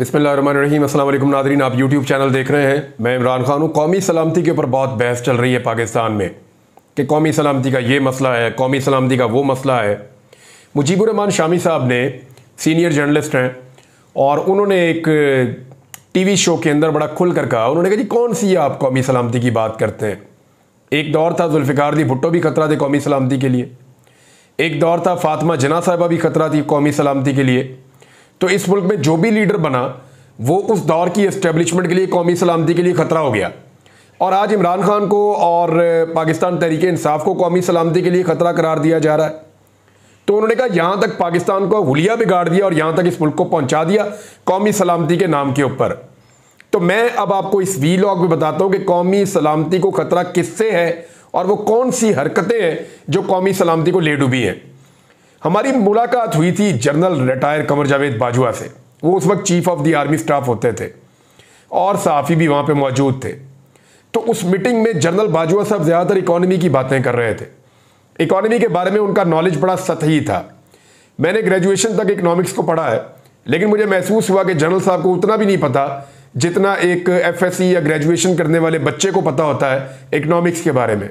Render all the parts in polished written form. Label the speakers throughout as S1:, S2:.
S1: बिस्मिल्लाहिर्रहमानिर्रहीम। अस्सलाम वालेकुम नादरीन, आप यूट्यूब चैनल देख रहे हैं। मैं इमरान खान हूँ। कौमी सलामती के ऊपर बहुत बहस चल रही है पाकिस्तान में कि कौमी सलामती का ये मसला है, कौमी सलामती का वो मसला है। मुजीबुर रहमान शामी साहब ने सीनियर जर्नलिस्ट हैं और उन्होंने एक टीवी शो के अंदर बड़ा खुल कर कहा, उन्होंने कहा जी कौन सी आप कौमी सलामती की बात करते हैं। एक दौर था जुल्फ़िकार दी भुट्टो भी खतरा थे कौमी सलामती के लिए, एक दौर था फातिमा जिन्ना साहिबा भी खतरा थी कौमी सलामती के लिए। तो इस मुल्क में जो भी लीडर बना वो उस दौर की एस्टेब्लिशमेंट के लिए कौमी सलामती के लिए खतरा हो गया। और आज इमरान खान को और पाकिस्तान तहरीक इंसाफ को कौमी सलामती के लिए खतरा करार दिया जा रहा है। तो उन्होंने कहा यहां तक पाकिस्तान को हुलिया बिगाड़ दिया और यहां तक इस मुल्क को पहुंचा दिया कौमी सलामती के नाम के ऊपर। तो मैं अब आपको इस वीलॉग में बताता हूं कि कौमी सलामती को खतरा किससे है और वो कौन सी हरकतें हैं जो कौमी सलामती को ले डूबी हैं। हमारी मुलाकात हुई थी जनरल रिटायर कमर जावेद बाजवा से। वो उस वक्त chief of the army staff होते थे और सहाफ़ी भी वहाँ पे मौजूद थे। तो उस मीटिंग में जनरल बाजवा साहब ज़्यादातर इकॉनमी की बातें कर रहे थे। इकॉनमी के बारे में उनका नॉलेज बड़ा सतही था। मैंने ग्रेजुएशन तक इकनॉमिक्स को पढ़ा है, लेकिन मुझे महसूस हुआ कि जनरल साहब को उतना भी नहीं पता जितना एक FSC या ग्रेजुएशन करने वाले बच्चे को पता होता है इकनॉमिक्स के बारे में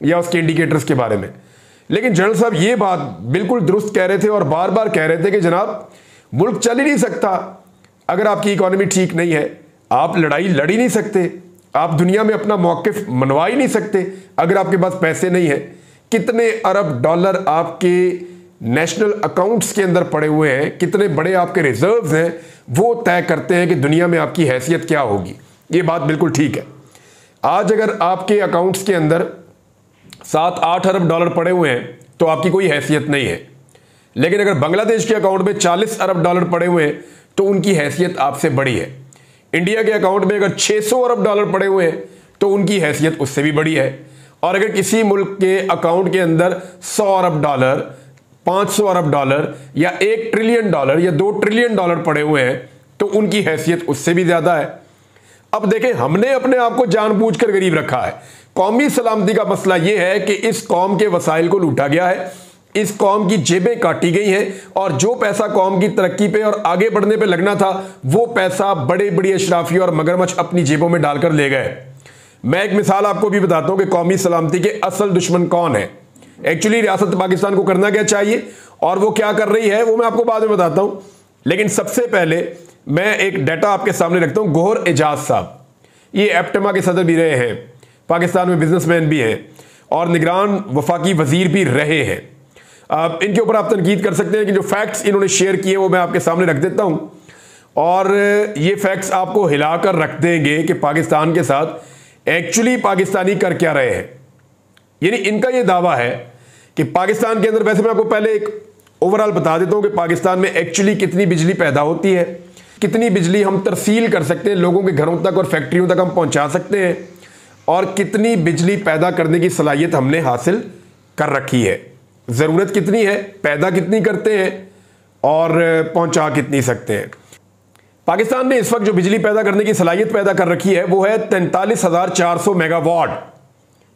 S1: या उसके इंडिकेटर्स के बारे में। लेकिन जनरल साहब ये बात बिल्कुल दुरुस्त कह रहे थे और बार बार कह रहे थे कि जनाब मुल्क चल ही नहीं सकता अगर आपकी इकॉनमी ठीक नहीं है। आप लड़ाई लड़ ही नहीं सकते, आप दुनिया में अपना मौक़िफ़ मनवा ही नहीं सकते अगर आपके पास पैसे नहीं है। कितने अरब डॉलर आपके नेशनल अकाउंट्स के अंदर पड़े हुए हैं, कितने बड़े आपके रिजर्व्स हैं, वो तय करते हैं कि दुनिया में आपकी हैसियत क्या होगी। ये बात बिल्कुल ठीक है। आज अगर आपके अकाउंट्स के अंदर 7-8 अरब डॉलर पड़े हुए हैं तो आपकी कोई हैसियत नहीं है। लेकिन अगर बांग्लादेश के अकाउंट में 40 अरब डॉलर पड़े हुए हैं तो उनकी हैसियत आपसे बड़ी है। इंडिया के अकाउंट में अगर 600 अरब डॉलर पड़े हुए हैं तो उनकी हैसियत उससे भी बड़ी है। और अगर किसी मुल्क के अकाउंट के अंदर 100 अरब डॉलर, 500 अरब डॉलर या 1 ट्रिलियन डॉलर या 2 ट्रिलियन डॉलर पड़े हुए हैं तो उनकी हैसियत उससे भी ज्यादा है। अब देखें, हमने अपने आप को जानबूझकर गरीब रखा है। कौमी सलामती का मसला यह है कि इस कौम के वसाइल को लूटा गया है, इस कौम की जेबें काटी गई हैं और जो पैसा कौम की तरक्की पे और आगे बढ़ने पे लगना था वो पैसा बड़े बड़ी अशराफी और मगरमच्छ अपनी जेबों में डालकर ले गए। मैं एक मिसाल आपको भी बताता हूं कि कौमी सलामती के असल दुश्मन कौन है। एक्चुअली रियासत पाकिस्तान को करना क्या चाहिए और वो क्या कर रही है वो मैं आपको बाद में बताता हूं। लेकिन सबसे पहले मैं एक डाटा आपके सामने रखता हूं। गौहर एजाज साहब, ये एप्टेमा के सदर भी रहे हैं, पाकिस्तान में बिजनेसमैन भी हैं और निगरान वफाकी वजीर भी रहे हैं। इनके ऊपर आप तनकीद कर सकते हैं कि जो फैक्ट्स इन्होंने शेयर किए वो मैं आपके सामने रख देता हूं और ये फैक्ट्स आपको हिलाकर रख देंगे कि पाकिस्तान के साथ एक्चुअली पाकिस्तानी कर क्या रहे हैं। यानी इनका ये दावा है कि पाकिस्तान के अंदर, वैसे मैं आपको पहले एक ओवरऑल बता देता हूं कि पाकिस्तान में एक्चुअली कितनी बिजली पैदा होती है, कितनी बिजली हम तरसील कर सकते हैं, लोगों के घरों तक और फैक्ट्रियों तक हम पहुंचा सकते हैं और कितनी बिजली पैदा करने की सलाहियत हमने हासिल कर रखी है। ज़रूरत कितनी है, पैदा कितनी करते हैं और पहुंचा कितनी सकते हैं। पाकिस्तान ने इस वक्त जो बिजली पैदा करने की सलाहियत पैदा कर रखी है वो है 43,400 मेगावाट।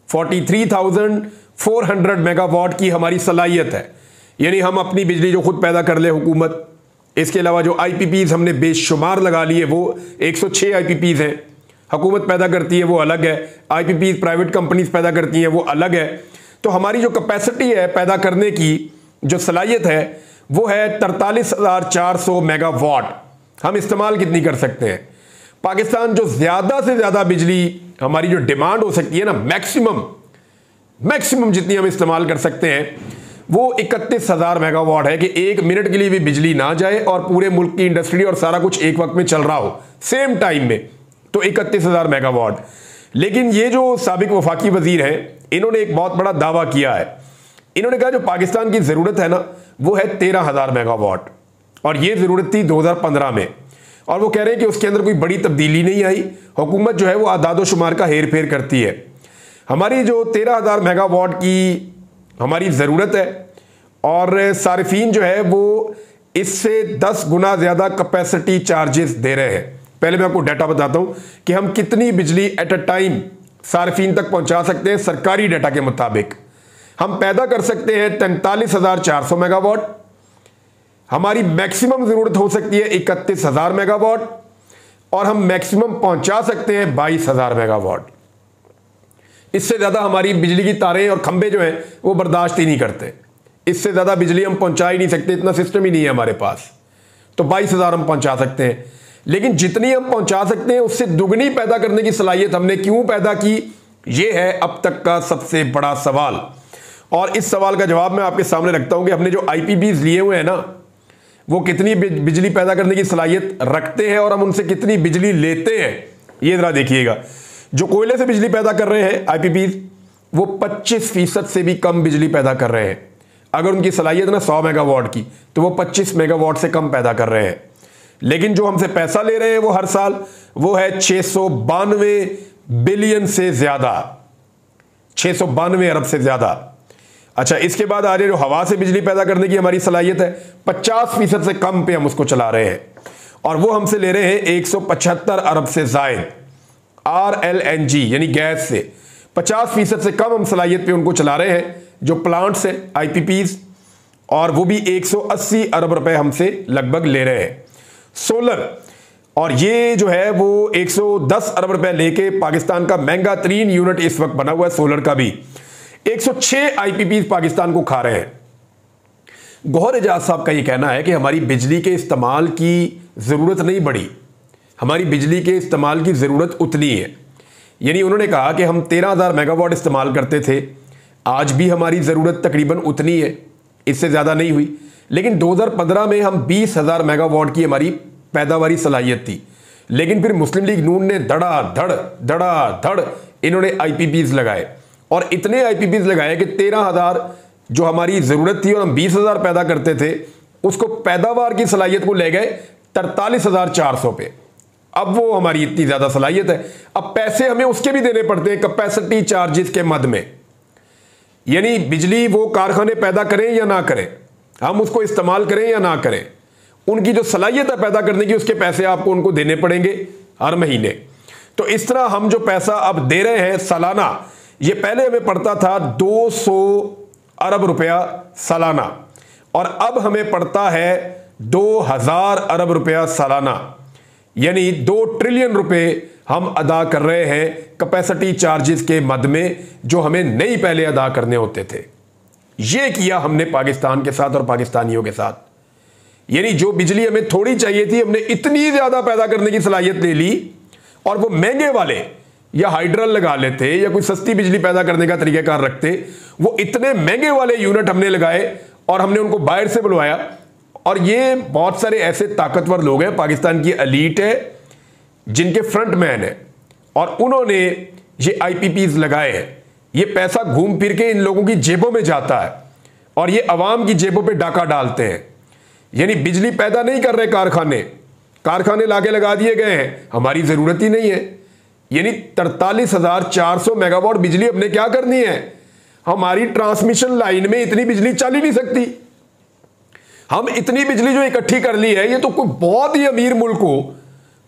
S1: 43,400 मेगावाट की हमारी सलाहियत है। यानी हम अपनी बिजली जो खुद पैदा कर ले हुकूमत। इसके अलावा जो IPPs हमने बेशुमार लगा लिए वो 106 IPPs हैं। हुकूमत पैदा करती है वो अलग है, IPPs प्राइवेट कंपनीज पैदा करती हैं वो अलग है। तो हमारी जो कैपेसिटी है पैदा करने की, जो सलाहियत है वो है 43,400 मेगावाट। हम इस्तेमाल कितनी कर सकते हैं? पाकिस्तान जो ज्यादा से ज्यादा बिजली हमारी जो डिमांड हो सकती है ना, मैक्सिमम जितनी हम इस्तेमाल कर सकते हैं वो 31,000 मेगावाट है कि 1 मिनट के लिए भी बिजली ना जाए और पूरे मुल्क की इंडस्ट्री और सारा कुछ एक वक्त में चल रहा हो सेम टाइम में, तो 31,000 मेगावाट। लेकिन ये जो साबिक वफाकी वजीर हैं इन्होंने एक बहुत बड़ा दावा किया है। इन्होंने कहा जो पाकिस्तान की जरूरत है ना वो है 13,000 मेगावाट और ये जरूरत थी 2015 में। और वो कह रहे हैं कि उसके अंदर कोई बड़ी तब्दीली नहीं आई। हुकूमत जो है वो आदाद शुमार का हेर फेर करती है। हमारी जो 13,000 मेगावाट की हमारी ज़रूरत है और सारिफीन जो है वो इससे 10 गुना ज़्यादा कैपेसिटी चार्जेस दे रहे हैं। पहले मैं आपको डाटा बताता हूं कि हम कितनी बिजली एट अ टाइम सार्फिन तक पहुंचा सकते हैं। सरकारी डाटा के मुताबिक हम पैदा कर सकते हैं 43,400 मेगावाट। हमारी मैक्सिमम जरूरत हो सकती है 31,000 मेगावाट और हम मैक्सिमम पहुंचा सकते हैं 22,000 मेगावाट। इससे ज्यादा हमारी बिजली की तारें और खंभे जो हैं वो बर्दाश्त ही नहीं करते। इससे ज्यादा बिजली हम पहुंचा ही नहीं सकते, इतना सिस्टम ही नहीं है हमारे पास। तो 22,000 हम पहुंचा सकते हैं, लेकिन जितनी हम पहुंचा सकते हैं उससे दुगनी पैदा करने की सलाहियत हमने क्यों पैदा की, यह है अब तक का सबसे बड़ा सवाल। और इस सवाल का जवाब मैं आपके सामने रखता हूं कि हमने जो आईपीपीज लिए हुए हैं ना, वो कितनी बिजली पैदा करने की सलाहियत रखते हैं और हम उनसे कितनी बिजली लेते हैं। ये जरा देखिएगा, जो कोयले से बिजली पैदा कर रहे हैं आईपीपीज, वो 25% से भी कम बिजली पैदा कर रहे हैं। अगर उनकी सलाहियत ना 100 मेगावाट की, तो वो 25 मेगावाट से कम पैदा कर रहे हैं। लेकिन जो हमसे पैसा ले रहे हैं वो हर साल वो है 692 बिलियन से ज्यादा, 692 अरब से ज्यादा। अच्छा, इसके बाद आ रही जो हवा से बिजली पैदा करने की हमारी सलाहियत है, 50% से कम पे हम उसको चला रहे हैं और वो हमसे ले रहे हैं 175 अरब से जायद। RLNG यानी गैस से 50% से कम हम सलाहियत पे उनको चला रहे हैं, जो प्लांट्स है आईपीपीज, और वो भी 180 अरब रुपए हमसे लगभग ले रहे हैं। सोलर, और ये जो है वो 110 अरब रुपए लेके पाकिस्तान का महंगा तरीन यूनिट इस वक्त बना हुआ है सोलर का भी। 106 आईपीपीज पाकिस्तान को खा रहे हैं। गौहर एजाज साहब का ये कहना है कि हमारी बिजली के इस्तेमाल की जरूरत नहीं बढ़ी, हमारी बिजली के इस्तेमाल की जरूरत उतनी है। यानी उन्होंने कहा कि हम 13,000 मेगावाट इस्तेमाल करते थे, आज भी हमारी ज़रूरत तकरीबन उतनी है, इससे ज़्यादा नहीं हुई। लेकिन 2015 में हम 20,000 मेगावाट की हमारी पैदावारी सलाहियत थी। लेकिन फिर मुस्लिम लीग नून ने धड़ इन्होंने आईपीपीज लगाए और इतने आईपीपीज लगाए कि 13,000 जो हमारी ज़रूरत थी और हम 20,000 पैदा करते थे, उसको पैदावार की सलाहियत को ले गए 43,400 पे। अब वो हमारी इतनी ज़्यादा सलाहियत है, अब पैसे हमें उसके भी देने पड़ते हैं कैपेसिटी चार्जेस के मद में। यानी बिजली वो कारखाने पैदा करें या ना करें, हम उसको इस्तेमाल करें या ना करें, उनकी जो सलाहियत है पैदा करने की, उसके पैसे आपको उनको देने पड़ेंगे हर महीने। तो इस तरह हम जो पैसा अब दे रहे हैं सालाना, ये पहले हमें पड़ता था 200 अरब रुपया सालाना और अब हमें पड़ता है 2,000 अरब रुपया सालाना। यानी 2 ट्रिलियन रुपए हम अदा कर रहे हैं कैपेसिटी चार्जेस के मद में, जो हमें नहीं पहले अदा करने होते थे। यह किया हमने पाकिस्तान के साथ और पाकिस्तानियों के साथ। यानी जो बिजली हमें थोड़ी चाहिए थी, हमने इतनी ज्यादा पैदा करने की सलाहियत ले ली और वो महंगे वाले या हाइड्रल लगा लेते या कोई सस्ती बिजली पैदा करने का तरीकाकार रखते, वो इतने महंगे वाले यूनिट हमने लगाए और हमने उनको बाहर से बुलवाया। और ये बहुत सारे ऐसे ताकतवर लोग हैं, पाकिस्तान की एलीट है जिनके फ्रंट मैन है और उन्होंने ये आईपीपीज लगाए हैं। ये पैसा घूम फिर के इन लोगों की जेबों में जाता है और ये अवाम की जेबों पे डाका डालते हैं। यानी बिजली पैदा नहीं कर रहे कारखाने लाके लगा दिए गए हैं, हमारी जरूरत ही नहीं है। यानी 43,400 मेगावाट बिजली हमने क्या करनी है, हमारी ट्रांसमिशन लाइन में इतनी बिजली चल ही नहीं सकती। हम इतनी बिजली जो इकट्ठी कर ली है, ये तो कोई बहुत ही अमीर मुल्क हो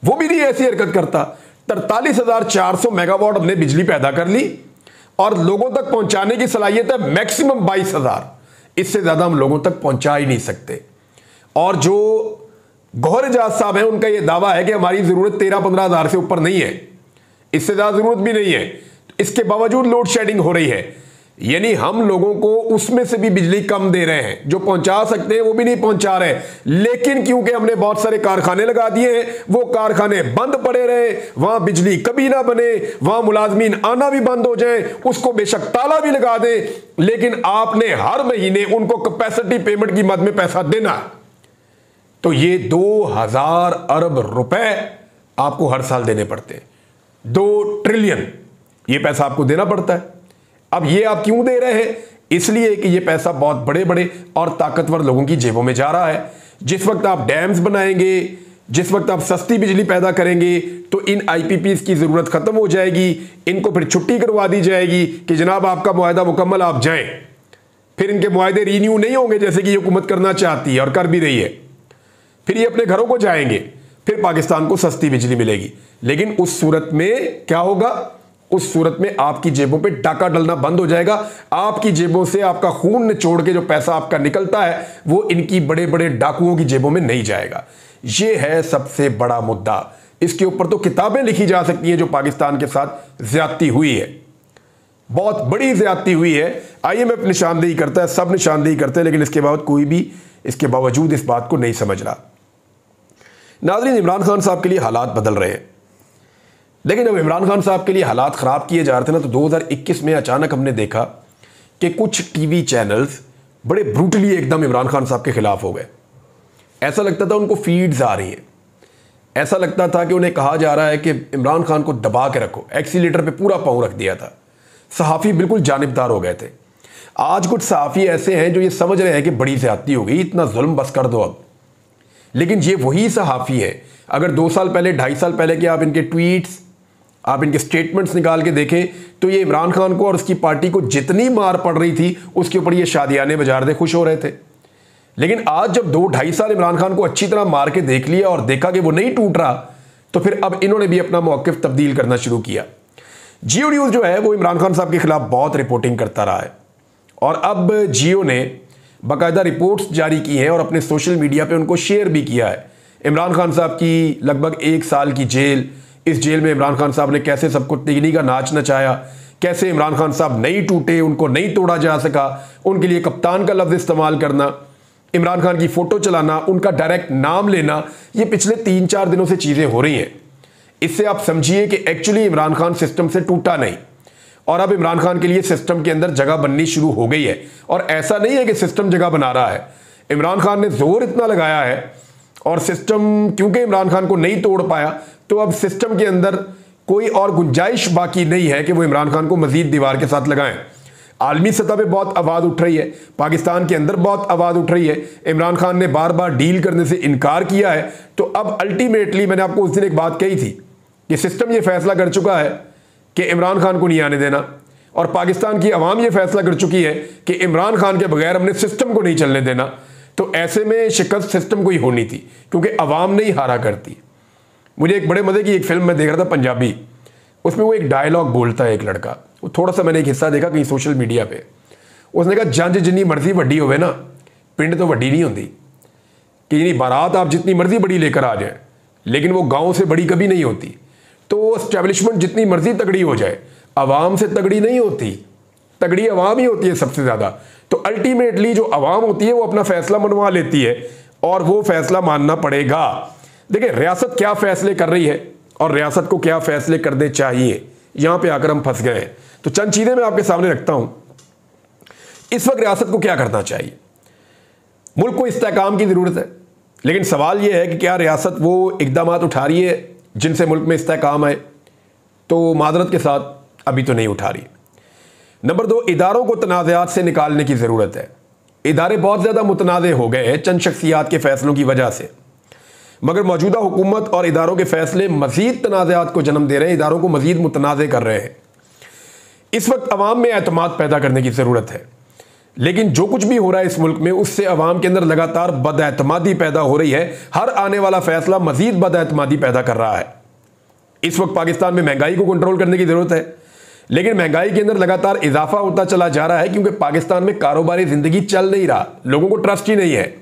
S1: वो भी नहीं ऐसी हरकत करता। 43,400 मेगावाट हमने बिजली पैदा कर ली और लोगों तक पहुंचाने की सलाहियत है मैक्सिमम 22,000, इससे ज्यादा हम लोगों तक पहुंचा ही नहीं सकते। और जो गौहर एजाज साहब हैं, उनका यह दावा है कि हमारी जरूरत 13-15 हजार से ऊपर नहीं है, इससे ज्यादा जरूरत भी नहीं है। इसके बावजूद लोड शेडिंग हो रही है। यानी हम लोगों को उसमें से भी बिजली कम दे रहे हैं, जो पहुंचा सकते हैं वो भी नहीं पहुंचा रहे। लेकिन क्योंकि हमने बहुत सारे कारखाने लगा दिए हैं, वो कारखाने बंद पड़े रहे, वहां बिजली कभी ना बने, वहां मुलाजमीन आना भी बंद हो जाए, उसको बेशक ताला भी लगा दे, लेकिन आपने हर महीने उनको कैपेसिटी पेमेंट की मद में पैसा देना। तो ये 2,000 अरब रुपए आपको हर साल देने पड़ते हैं, 2 ट्रिलियन ये पैसा आपको देना पड़ता है। अब ये आप क्यों दे रहे हैं, इसलिए कि ये पैसा बहुत बड़े बड़े और ताकतवर लोगों की जेबों में जा रहा है। जिस वक्त आप डैम्स बनाएंगे, जिस वक्त आप सस्ती बिजली पैदा करेंगे, तो इन आईपीपीज की जरूरत खत्म हो जाएगी, इनको फिर छुट्टी करवा दी जाएगी कि जनाब आपका मुआहदा मुकम्मल, आप जाएं। फिर इनके मुआहदे रीन्यू नहीं होंगे जैसे कि हुकूमत करना चाहती है और कर भी रही है। फिर ये अपने घरों को जाएंगे, फिर पाकिस्तान को सस्ती बिजली मिलेगी। लेकिन उस सूरत में क्या होगा, उस सूरत में आपकी जेबों पे डाका डलना बंद हो जाएगा। आपकी जेबों से आपका खून निचोड़ के जो पैसा आपका निकलता है वो इनकी बड़े बड़े डाकुओं की जेबों में नहीं जाएगा। ये है सबसे बड़ा मुद्दा। इसके ऊपर तो किताबें लिखी जा सकती हैं जो पाकिस्तान के साथ ज्यादती हुई है, बहुत बड़ी ज्यादती हुई है। IMF निशानदेही करता है, सब निशानदेही करते हैं, लेकिन इसके बावजूद कोई भी इसके बावजूद इस बात को नहीं समझ रहा। नाज़रीन, इमरान खान साहब के लिए हालात बदल रहे हैं, लेकिन अब इमरान खान साहब के लिए हालात ख़राब किए जा रहे थे ना, तो 2021 में अचानक हमने देखा कि कुछ टीवी चैनल्स बड़े ब्रूटली एकदम इमरान खान साहब के खिलाफ हो गए। ऐसा लगता था उनको फीड्स आ रही हैं, ऐसा लगता था कि उन्हें कहा जा रहा है कि इमरान खान को दबा के रखो, एक्सीलेटर पे पूरा पाँव रख दिया था। सहाफ़ी बिल्कुल जानिबदार हो गए थे। आज कुछ सहाफ़ी ऐसे हैं जो ये समझ रहे हैं कि बड़ी ज़्यादती हो गई, इतना जुल्म बस कर दो अब। लेकिन ये वही सहाफ़ी है, अगर 2 साल पहले 2.5 साल पहले के आप इनके ट्वीट्स, आप इनके स्टेटमेंट्स निकाल के देखें तो ये इमरान खान को और उसकी पार्टी को जितनी मार पड़ रही थी उसके ऊपर ये शादियाने बजा रहे थे, खुश हो रहे थे। लेकिन आज जब 2-2.5 साल इमरान खान को अच्छी तरह मार के देख लिया और देखा कि वो नहीं टूट रहा, तो फिर अब इन्होंने भी अपना मौक़िफ़ तब्दील करना शुरू किया। जियो न्यूज़ जो है वो इमरान खान साहब के खिलाफ बहुत रिपोर्टिंग करता रहा है, और अब जियो ने बाकायदा रिपोर्ट्स जारी की हैं और अपने सोशल मीडिया पे उनको शेयर भी किया है। इमरान खान साहब की लगभग 1 साल की जेल, इस जेल में इमरान खान साहब ने कैसे सबको तिगनी का नाच नचाया, कैसे इमरान खान साहब नहीं टूटे, उनको नहीं तोड़ा जा सका, उनके लिए कप्तान का लफ्ज़ इस्तेमाल करना, इमरान खान की फ़ोटो चलाना, उनका डायरेक्ट नाम लेना, ये पिछले 3-4 दिनों से चीज़ें हो रही हैं। इससे आप समझिए कि एक्चुअली इमरान खान सिस्टम से टूटा नहीं, और अब इमरान खान के लिए सिस्टम के अंदर जगह बननी शुरू हो गई है। और ऐसा नहीं है कि सिस्टम जगह बना रहा है, इमरान खान ने जोर इतना लगाया है और सिस्टम क्योंकि इमरान खान को नहीं तोड़ पाया, तो अब सिस्टम के अंदर कोई और गुंजाइश बाकी नहीं है कि वो इमरान खान को मजीद दीवार के साथ लगाएं। आलमी सतह पे बहुत आवाज़ उठ रही है, पाकिस्तान के अंदर बहुत आवाज़ उठ रही है। इमरान खान ने बार बार डील करने से इनकार किया है, तो अब अल्टीमेटली मैंने आपको उस दिन एक बात कही थी कि सिस्टम ये फैसला कर चुका है कि इमरान खान को नहीं आने देना, और पाकिस्तान की अवाम ये फैसला कर चुकी है कि इमरान खान के बगैर हमने सिस्टम को नहीं चलने देना। तो ऐसे में शिकस्त सिस्टम को ही होनी थी, क्योंकि अवाम नहीं हारा करती। मुझे एक बड़े मज़े की एक फिल्म में देख रहा था पंजाबी, उसमें वो एक डायलॉग बोलता है एक लड़का, वो थोड़ा सा मैंने एक हिस्सा देखा कहीं सोशल मीडिया पे। उसने कहा जंज जितनी मर्जी वड्डी होवे ना, पिंड तो वड्डी नहीं होती, कि यानी बारात आप जितनी मर्जी बड़ी लेकर आ जाए, लेकिन वो गाँव से बड़ी कभी नहीं होती। तो एस्टेब्लिशमेंट जितनी मर्जी तगड़ी हो जाए, अवाम से तगड़ी नहीं होती, तगड़ी अवाम ही होती है सबसे ज़्यादा। तो अल्टीमेटली जो अवाम होती है वो अपना फैसला मनवा लेती है, और वो फैसला मानना पड़ेगा। देखिए रियासत क्या फैसले कर रही है और रियासत को क्या फैसले करने चाहिए, यहाँ पे आकर हम फंस गए हैं। तो चंद चीज़ें मैं आपके सामने रखता हूँ। इस वक्त रियासत को क्या करना चाहिए? मुल्क को इस्तेहकाम की ज़रूरत है, लेकिन सवाल यह है कि क्या रियासत वो इक़दाम उठा रही है जिनसे मुल्क में इस्तेहकाम आए? तो माजरत के साथ अभी तो नहीं उठा रही। नंबर 2, इदारों को तनाज़ात से निकालने की ज़रूरत है। इदारे बहुत ज़्यादा मुतनाज़े हो गए हैं चंद शख्सियात के फ़ैसलों की वजह से, मगर मौजूदा हुकूमत और इदारों के फ़ैसले मज़ीद तनाज़ात को जन्म दे रहे हैं, इदारों को मज़ीद मुतनाज़े कर रहे हैं। इस वक्त अवाम में एतमाद पैदा करने की ज़रूरत है, लेकिन जो कुछ भी हो रहा है इस मुल्क में उससे अवाम के अंदर लगातार बदएतमादी पैदा हो रही है। हर आने वाला फ़ैसला मज़ीद बदएतमादी पैदा कर रहा है। इस वक्त पाकिस्तान में महंगाई को कंट्रोल करने की ज़रूरत है, लेकिन महंगाई के अंदर लगातार इजाफा होता चला जा रहा है, क्योंकि पाकिस्तान में कारोबारी ज़िंदगी चल नहीं रहा, लोगों को ट्रस्ट ही नहीं है।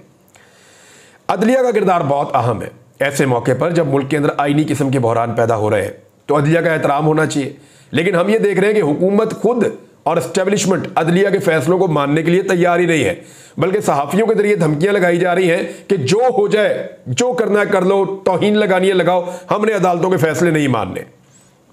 S1: अदलिया का किरदार बहुत अहम है। ऐसे मौके पर जब मुल्क के अंदर आईनी किस्म के बहरान पैदा हो रहे हैं तो अदलिया का एहतराम होना चाहिए, लेकिन हम ये देख रहे हैं कि हुकूमत खुद और एस्टेब्लिशमेंट अदलिया के फैसलों को मानने के लिए तैयार ही नहीं है, बल्कि सहाफ़ियों के जरिए धमकियां लगाई जा रही हैं कि जो हो जाए, जो करना है कर लो, तौहीन लगानी है लगाओ, हमने अदालतों के फैसले नहीं मानने।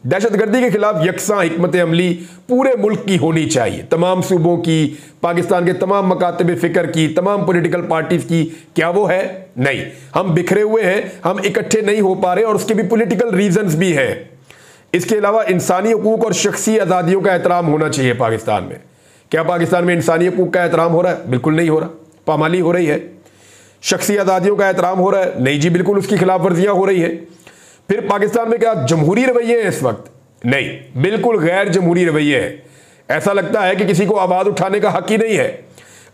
S1: दहशतगर्दी के खिलाफ यकसा हिकमत अमली पूरे मुल्क की होनी चाहिए, तमाम सूबों की, पाकिस्तान के तमाम मकातब फ़िक्र की, तमाम पॉलिटिकल पार्टीज़ की। क्या वो है? नहीं। हम बिखरे हुए हैं, हम इकट्ठे नहीं हो पा रहे, और उसके भी पॉलिटिकल रीजंस भी हैं। इसके अलावा इंसानी हकूक़ और शख्सी आज़ादियों का एहतराम होना चाहिए पाकिस्तान में। क्या पाकिस्तान में इंसानी हकूक़ का एहतराम हो रहा है? बिल्कुल नहीं हो रहा, पामाली हो रही है। शख्सी आज़ादियों का एहतराम हो रहा है? नहीं जी, बिल्कुल उसकी खिलाफ वर्जियाँ हो रही हैं। फिर पाकिस्तान में क्या जमहूरी रवैये हैं इस वक्त? नहीं, बिल्कुल गैर जमहूरी रवैये हैं। ऐसा लगता है कि किसी को आवाज़ उठाने का हक ही नहीं है।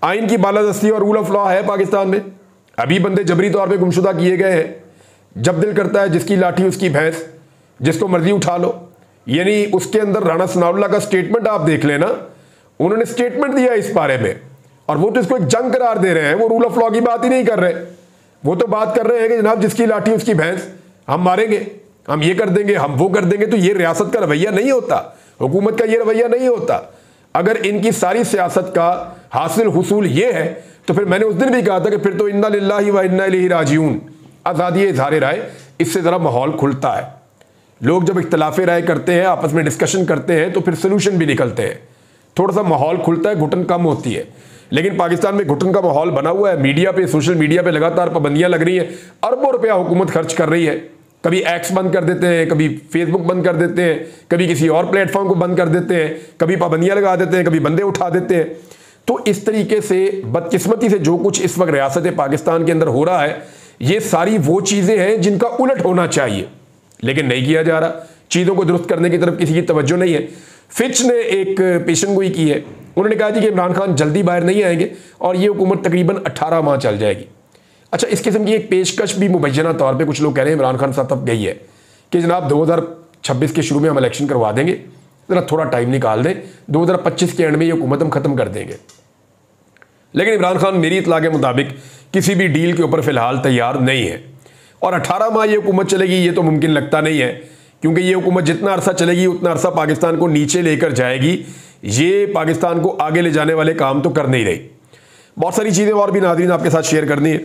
S1: आइन की बालादस्ती और रूल ऑफ लॉ है पाकिस्तान में। अभी बंदे जबरी तौर पे गुमशुदा किए गए हैं। जब दिल करता है जिसकी लाठी उसकी भैंस, जिसको मर्जी उठा लो। यानी उसके अंदर राणा सनाउल्लाह का स्टेटमेंट आप देख लेना, उन्होंने स्टेटमेंट दिया इस बारे में, और वो तो इसको एक जंग करार दे रहे हैं। वो रूल ऑफ लॉ की बात ही नहीं कर रहे, वो तो बात कर रहे हैं कि जनाब जिसकी लाठी उसकी भैंस, हम मारेंगे, हम ये कर देंगे, हम वो कर देंगे। तो ये रियासत का रवैया नहीं होता, हुकूमत का ये रवैया नहीं होता। अगर इनकी सारी सियासत का हासिल हुसूल ये है तो फिर मैंने उस दिन भी कहा था कि फिर तो इन्ना लिल्लाहि व इन्ना इलैहि राजिऊन, आज़ादी इज़हार राय, इससे ज़रा माहौल खुलता है। लोग जब इख्तलाफ राय करते हैं, आपस में डिस्कशन करते हैं, तो फिर सोल्यूशन भी निकलते हैं, थोड़ा सा माहौल खुलता है, घुटन कम होती है। लेकिन पाकिस्तान में घुटन का माहौल बना हुआ है। मीडिया पे, सोशल मीडिया पे लगातार पाबंदियां लग रही हैं, अरबों रुपया हुकूमत खर्च कर रही है। कभी एक्स बंद कर देते हैं, कभी फेसबुक बंद कर देते हैं, कभी किसी और प्लेटफॉर्म को बंद कर देते हैं, कभी पाबंदियां लगा देते हैं, कभी बंदे उठा देते हैं। तो इस तरीके से बदकिस्मती से जो कुछ इस वक्त रियासत पाकिस्तान के अंदर हो रहा है, ये सारी वो चीज़ें हैं जिनका उलट होना चाहिए, लेकिन नहीं किया जा रहा। चीज़ों को दुरुस्त करने की तरफ किसी की तवज्जो नहीं है। फिच ने एक पेशनगोई की है, उन्होंने कहा जी कि इमरान खान जल्दी बाहर नहीं आएंगे और ये हुकूमत तकरीबन 18 माह चल जाएगी। अच्छा, इस किस्म की एक पेशकश भी मुबैना तौर पे कुछ लोग कह रहे हैं इमरान खान साहब तब गई है कि जनाब 2026 के शुरू में हम इलेक्शन करवा देंगे, ज़रा थोड़ा टाइम निकाल दें, 2025 के एंड में ये हुकूमत हम ख़त्म कर देंगे। लेकिन इमरान खान मेरी इत्तला के मुताबिक किसी भी डील के ऊपर फ़िलहाल तैयार नहीं है, और 18 माह ये हुकूमत चलेगी ये तो मुमकिन लगता नहीं है, क्योंकि ये हुकूमत जितना अरसा चलेगी उतना अरसा पाकिस्तान को नीचे लेकर जाएगी। ये पाकिस्तान को आगे ले जाने वाले काम तो कर नहीं रही। बहुत सारी चीज़ें और भी नाज़रीन आपके साथ शेयर करनी है।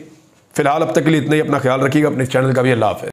S1: फिलहाल अब तक के लिए इतना ही। अपना ख्याल रखिएगा, अपने चैनल का भी। अल्लाह हाफ़िज़।